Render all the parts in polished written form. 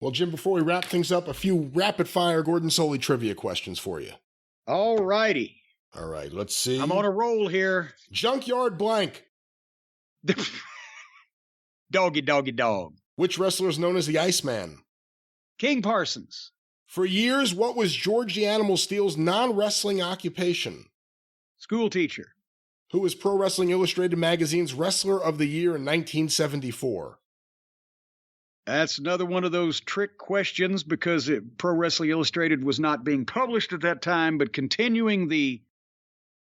Well, Jim, before we wrap things up, a few rapid-fire Gordon Soley trivia questions for you. All righty. All right, let's see. I'm on a roll here. Junkyard blank. Doggy, doggy, dog. Which wrestler is known as the Iceman? King Parsons. For years, what was George the Animal Steel's non-wrestling occupation? School teacher. Who was Pro Wrestling Illustrated magazine's Wrestler of the Year in 1974? That's another one of those trick questions because Pro Wrestling Illustrated was not being published at that time, but continuing the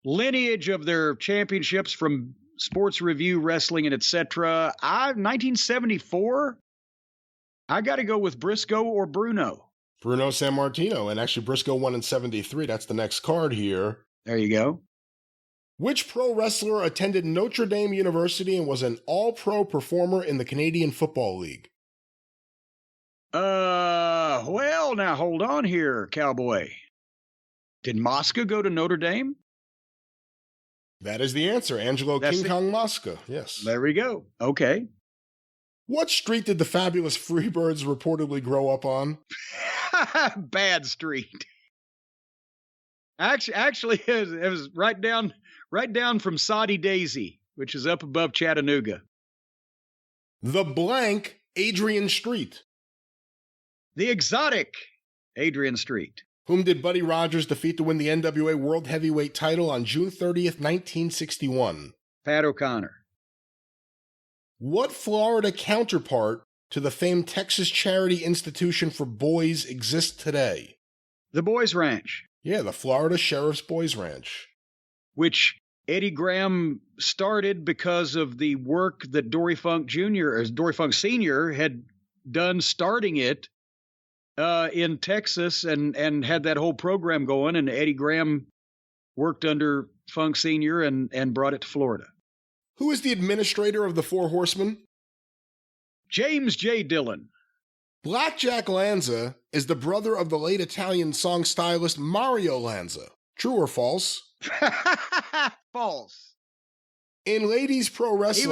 lineage of their championships from Sports Review, Wrestling, and etc. 1974, I got to go with Briscoe or Bruno. Bruno Sammartino, and actually Briscoe won in 73. That's the next card here. There you go. Which pro wrestler attended Notre Dame University and was an all-pro performer in the Canadian Football League? Well, now hold on here, cowboy. Did Mosca go to Notre Dame? That is the answer. Angelo King Kong Mosca, yes. There we go. Okay. What street did the fabulous Freebirds reportedly grow up on? Bad Street. Actually, it was right down from Soddy Daisy, which is up above Chattanooga. The blank Adrian Street. The exotic Adrian Street. Whom did Buddy Rogers defeat to win the NWA World Heavyweight title on June 30th, 1961? Pat O'Connor. What Florida counterpart to the famed Texas Charity Institution for Boys exists today? The Boys Ranch. Yeah, the Florida Sheriff's Boys Ranch. Which Eddie Graham started because of the work that Dory Funk Sr. had done starting it in Texas and had that whole program going, and Eddie Graham worked under Funk Sr. and brought it to Florida. Who is the administrator of the Four Horsemen? James J. Dillon. Blackjack Lanza is the brother of the late Italian song stylist Mario Lanza. True or false? False. In ladies pro wrestling,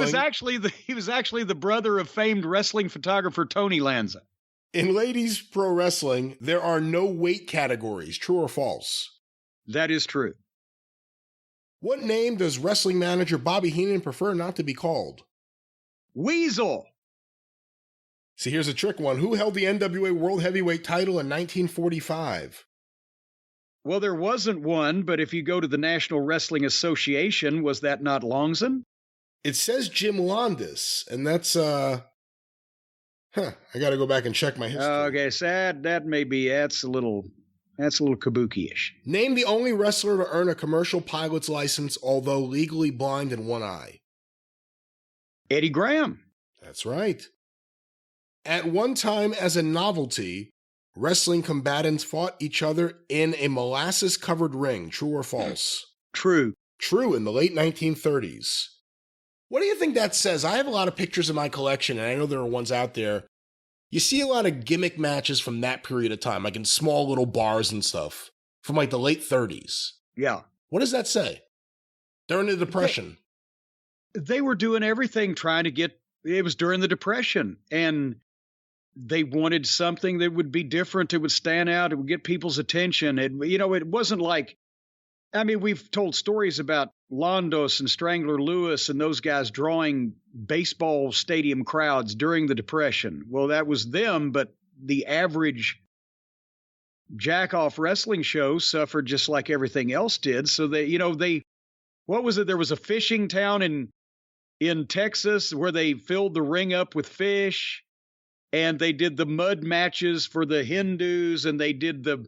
he was actually the brother of famed wrestling photographer Tony Lanza. In ladies pro wrestling, there are no weight categories. True or false? That is true. What name does wrestling manager Bobby Heenan prefer not to be called? Weasel. See, here's a trick one. Who held the NWA World Heavyweight title in 1945? Well, there wasn't one, but if you go to the National Wrestling Association, was that not Longson? It says Jim Londas, and that's, I gotta go back and check my history. Okay, sad. That's a little kabuki-ish. Name the only wrestler to earn a commercial pilot's license, although legally blind in one eye. Eddie Graham. That's right. At one time, as a novelty, wrestling combatants fought each other in a molasses-covered ring. True or false? True. True, in the late 1930s. What do you think that says? I have a lot of pictures in my collection, and I know there are ones out there. You see a lot of gimmick matches from that period of time, like in small little bars and stuff, from like the late 30s. Yeah. What does that say? During the Depression. They were doing everything trying to get, it was during the Depression, and they wanted something that would be different, it would stand out, it would get people's attention. It wasn't like, we've told stories about Londos and Strangler Lewis and those guys drawing baseball stadium crowds during the Depression. Well, that was them, but the average jack-off wrestling show suffered just like everything else did. So what was it? There was a fishing town in Texas where they filled the ring up with fish, and they did the mud matches for the Hindus, and they did the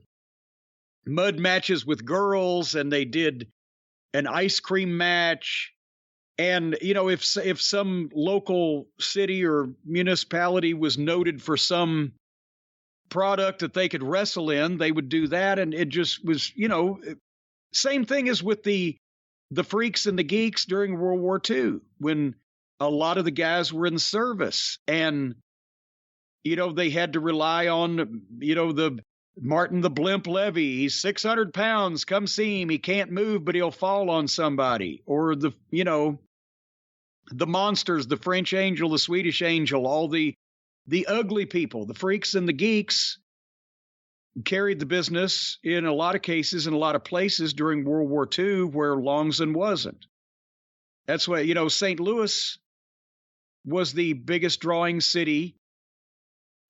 mud matches with girls, and they did an ice cream match. And, if some local city or municipality was noted for some product that they could wrestle in, they would do that. And it just was, same thing as with the freaks and the geeks during World War II, when a lot of the guys were in service, and, they had to rely on, the Martin the Blimp Levy. He's 600 pounds. Come see him. He can't move, but he'll fall on somebody. Or the monsters, the French Angel, the Swedish Angel, all the The ugly people, the freaks and the geeks, carried the business in a lot of cases in a lot of places during World War II where Longson wasn't. That's why, St. Louis was the biggest drawing city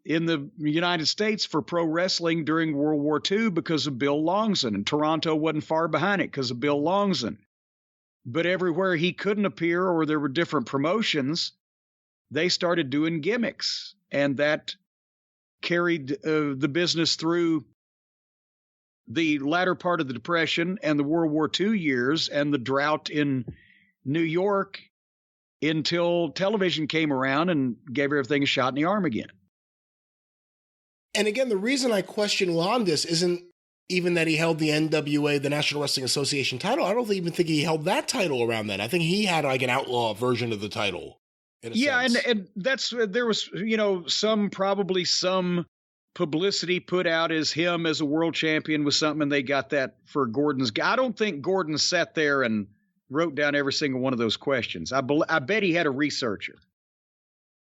in the United States for pro wrestling during World War II because of Bill Longson, and Toronto wasn't far behind it because of Bill Longson. But everywhere he couldn't appear or there were different promotions, they started doing gimmicks, and that carried the business through the latter part of the Depression and the World War II years and the drought in New York until television came around and gave everything a shot in the arm again. And again, the reason I question Landis isn't even that he held the NWA, the National Wrestling Association title. I don't even think he held that title around then. I think he had like an outlaw version of the title. Yeah, and that's there was, probably some publicity put out as him as a world champion was something, and they got that for Gordon's. I don't think Gordon sat there and wrote down every single one of those questions. I bet he had a researcher.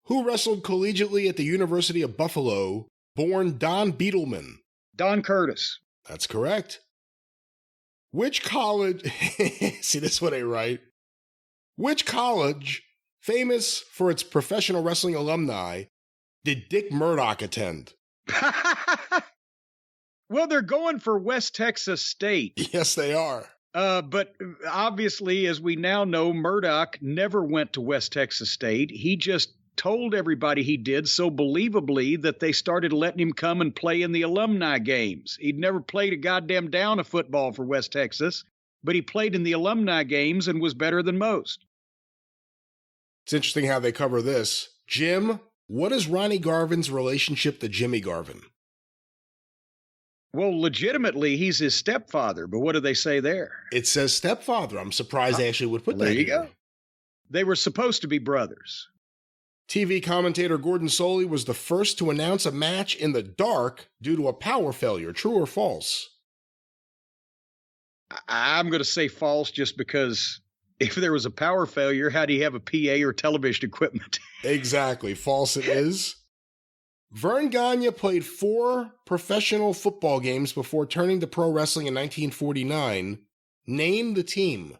Who wrestled collegiately at the University of Buffalo, born Don Beetleman? Don Curtis. That's correct. Which college... See, this one ain't right. Which college, famous for its professional wrestling alumni, did Dick Murdoch attend? Well, they're going for West Texas State. Yes, they are. But obviously, as we now know, Murdoch never went to West Texas State. He just told everybody he did so believably that they started letting him come and play in the alumni games. He'd never played a goddamn down of football for West Texas, but he played in the alumni games and was better than most. It's interesting how they cover this. Jim, what is Ronnie Garvin's relationship to Jimmy Garvin? Well, legitimately, he's his stepfather, but what do they say there? It says stepfather. I'm surprised they actually would put that there. There you here. go. They were supposed to be brothers. TV commentator Gordon Soley was the first to announce a match in the dark due to a power failure. True or false? I'm going to say false just because if there was a power failure, how do you have a PA or television equipment? Exactly. False it is. Vern Gagne played 4 professional football games before turning to pro wrestling in 1949. Name the team.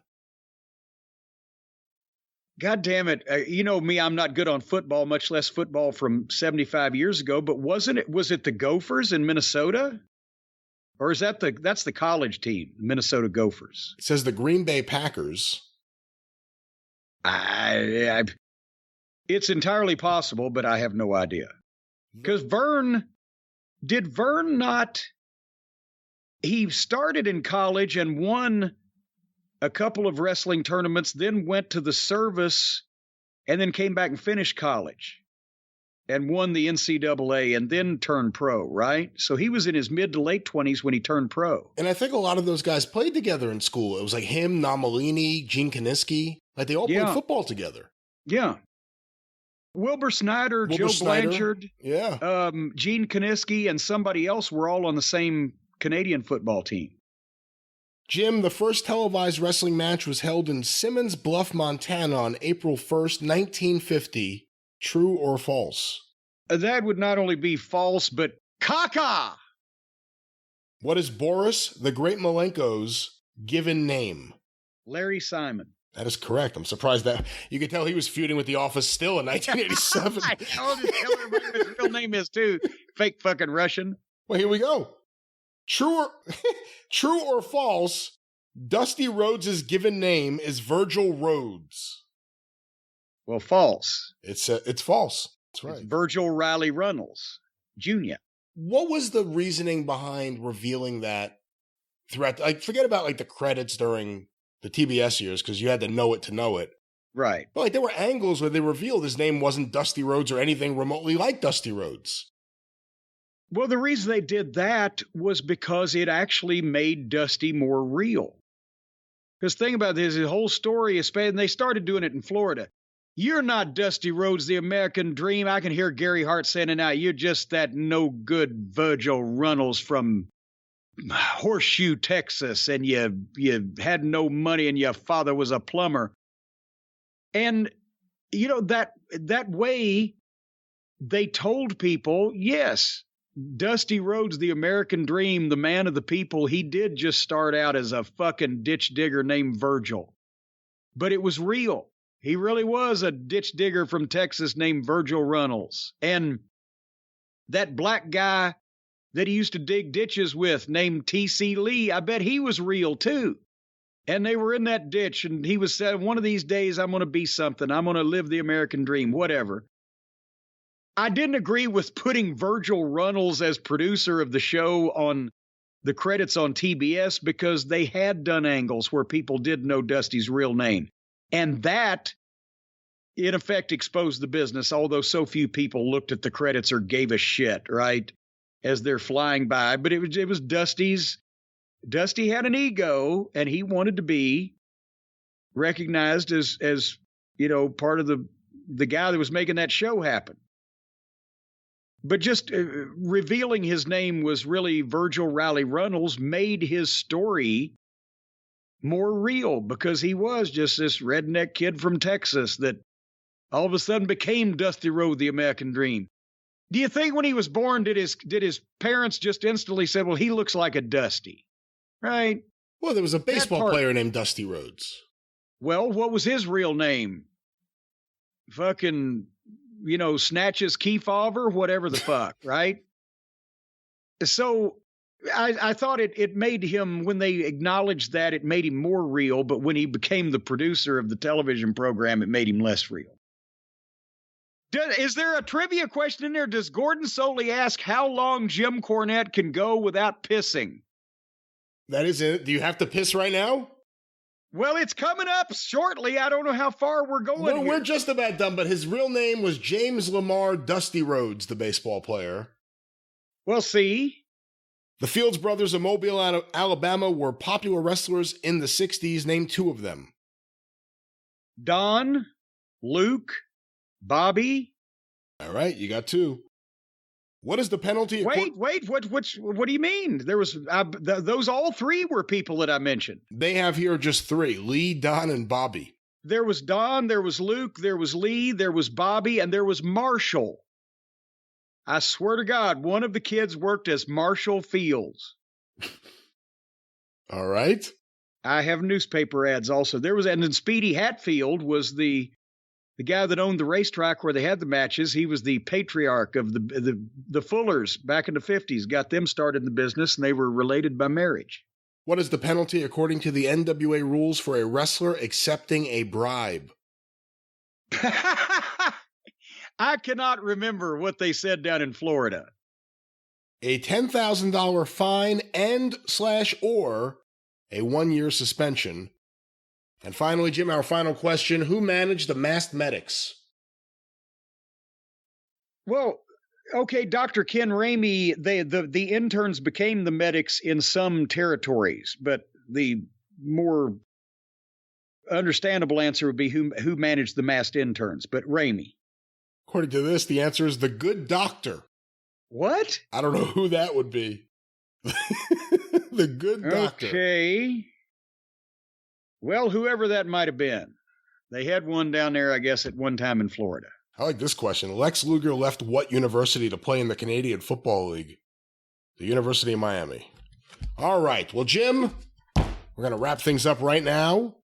God damn it. You know me, I'm not good on football, much less football from 75 years ago, but was it the Gophers in Minnesota? Or is that's the college team, Minnesota Gophers? It says the Green Bay Packers. It's entirely possible, but I have no idea. Because did Vern not, he started in college and won a couple of wrestling tournaments, then went to the service, and then came back and finished college and won the NCAA and then turned pro, right? So he was in his mid to late 20s when he turned pro. And I think a lot of those guys played together in school. It was like him, Namalini, Gene Kaniski. Like they all played football together. Yeah. Wilbur Snyder, Joe Blanchard, Gene Kaniski, and somebody else were all on the same Canadian football team. Jim, the first televised wrestling match was held in Simmons Bluff, Montana on April 1st, 1950. True or false? That would not only be false, but caca! What is Boris the Great Malenko's given name? Larry Simon. That is correct. I'm surprised that you could tell he was feuding with The Office still in 1987. I'll just tell everybody what his real name is, too. Fake fucking Russian. Well, here we go. True or false, Dusty Rhodes' given name is Virgil Rhodes. Well, false. It's false. That's right. It's Virgil Riley Runnels, Jr. What was the reasoning behind revealing that throughout? Like, forget about like the credits during the TBS years because you had to know it. Right. But like there were angles where they revealed his name wasn't Dusty Rhodes or anything remotely like Dusty Rhodes. Well, the reason they did that was because it actually made Dusty more real. Because think about this, the whole story is, and they started doing it in Florida. You're not Dusty Rhodes, the American Dream. I can hear Gary Hart saying it now. You're just that no good Virgil Runnels from Horseshoe, Texas, and you had no money and your father was a plumber. And, you know, that way they told people, yes, Dusty Rhodes, the American Dream, the man of the people, he did just start out as a fucking ditch digger named Virgil. But it was real. He really was a ditch digger from Texas named Virgil Runnels. And that black guy that he used to dig ditches with named T.C. Lee, I bet he was real too. And they were in that ditch, and he was saying, one of these days I'm going to be something. I'm going to live the American dream, whatever. I didn't agree with putting Virgil Runnels as producer of the show on the credits on TBS because they had done angles where people did know Dusty's real name. And that, in effect, exposed the business, although so few people looked at the credits or gave a shit, right, as they're flying by. But it was Dusty's. Dusty had an ego, and he wanted to be recognized as you know, part of the guy that was making that show happen. But just revealing his name was really Virgil Riley Runnels made his story more real because he was just this redneck kid from Texas that all of a sudden became Dusty Rhodes, the American Dream. Do you think when he was born, did his parents just instantly say, well, he looks like a Dusty, right? Well, there was a baseball player named Dusty Rhodes. Well, what was his real name? Fucking, you know, Snatches Kefauver, whatever the fuck, right? So I thought it made him, when they acknowledged that, it made him more real, but when he became the producer of the television program, it made him less real. Is there a trivia question in there? Does Gordon Soley ask how long Jim Cornette can go without pissing? That is it. Do you have to piss right now? Well, it's coming up shortly. I don't know how far we're going. Well, we're just about done, but his real name was James Lamar Dusty Rhodes, the baseball player. Well, see? The Fields brothers of Mobile, Alabama were popular wrestlers in the 60s. Name two of them. Don, Luke, Bobby. All right, you got two. What is the penalty? Wait, what do you mean? There was those all three were people that I mentioned. They have here just three: Lee, Don, and Bobby. There was Don, there was Luke, there was Lee, there was Bobby, and there was Marshall. I swear to God, one of the kids worked as Marshall Fields. All right. I have newspaper ads also. There was, and then Speedy Hatfield was the guy that owned the racetrack where they had the matches. He was the patriarch of the Fullers back in the 50s, got them started in the business, and they were related by marriage. What is the penalty according to the NWA rules for a wrestler accepting a bribe? I cannot remember what they said down in Florida. A $10,000 fine and/or a 1-year suspension. And finally, Jim, our final question: who managed the Masked Medics? Well, okay, Dr. Ken Ramey, the interns became the medics in some territories, but the more understandable answer would be who managed the masked interns, but Ramey. According to this, the answer is the Good Doctor. What? I don't know who that would be. The Good Doctor. Okay. Well, whoever that might have been. They had one down there, I guess, at one time in Florida. I like this question. Lex Luger left what university to play in the Canadian Football League? The University of Miami. All right. Well, Jim, we're going to wrap things up right now.